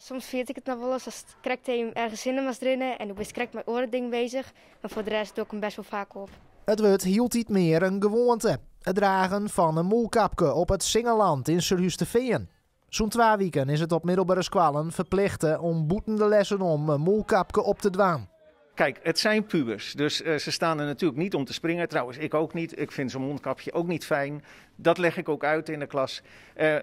Soms weet ik het nog wel eens als het krekteam ergens in was drinnen en ik was krek mijn oren ding bezig. En voor de rest doe ik hem best wel vaak op. Het wordt hield niet meer een gewoonte. Het dragen van een molkapje op het Singeland in Surhuusteveen. Zo'n 2 weken is het op middelbare scholen verplicht om boeten de lessen om een molkapje op te dwaan. Kijk, het zijn pubers, dus ze staan er natuurlijk niet om te springen. Trouwens, ik ook niet. Ik vind zo'n mondkapje ook niet fijn. Dat leg ik ook uit in de klas.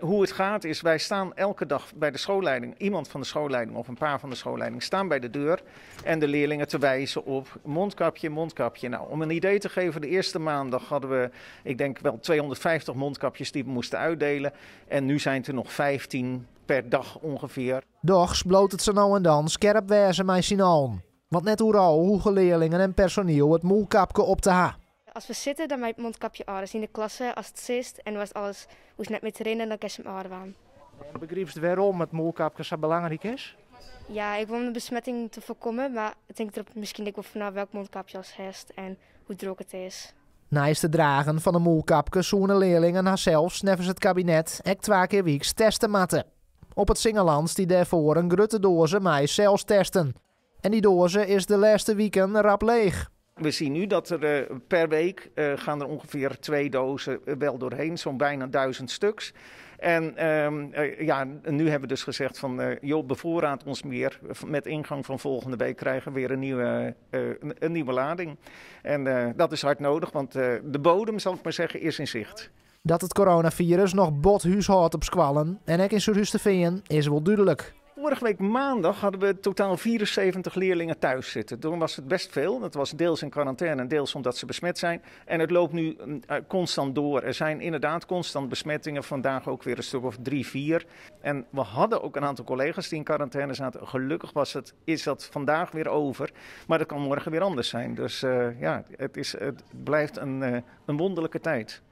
Hoe het gaat is, wij staan elke dag bij de schoolleiding. Iemand van de schoolleiding of een paar van de schoolleiding staan bij de deur. En de leerlingen te wijzen op mondkapje, mondkapje. Nou, om een idee te geven, de eerste maandag hadden we, ik denk wel 250 mondkapjes die we moesten uitdelen. En nu zijn het er nog 15 per dag ongeveer. Doch bloot het ze nou en dan scherp wezen met zijn allen. Want net hoe leerlingen en personeel het molkapje op te ha. Als we zitten, dan met het mondkapje aan. Dus in de klasse, als het zist en was alles, hoe net met trainen, dan kan je hem aan. Begrijpst waarom het molkapje zo belangrijk is? Ja, ik wil om de besmetting te voorkomen, maar ik denk er misschien ook wel vanaf welk mondkapje als herst en hoe droog het is. Naast het dragen van een molkapje zoenen leerlingen haar zelfs nevens het kabinet 2 keer weeks testen matten. Op het Singeland die daarvoor een grote doze met zelfs testen. En die doze is de laatste weken rap leeg. We zien nu dat er per week gaan er ongeveer 2 dozen wel doorheen, zo'n bijna 1000 stuks. En nu hebben we dus gezegd van, joh, bevoorraad ons meer. Met ingang van volgende week krijgen we weer een nieuwe lading. En dat is hard nodig, want de bodem, zal ik maar zeggen, is in zicht. Dat het coronavirus nog bothuis houdt op squallen en ook in Surhuusteveen is wel duidelijk. Vorige week maandag hadden we totaal 74 leerlingen thuis zitten. Toen was het best veel. Dat was deels in quarantaine en deels omdat ze besmet zijn. En het loopt nu constant door. Er zijn inderdaad constant besmettingen. Vandaag ook weer een stuk of 3, 4. En we hadden ook een aantal collega's die in quarantaine zaten. Gelukkig is dat vandaag weer over. Maar dat kan morgen weer anders zijn. Dus het blijft een wonderlijke tijd.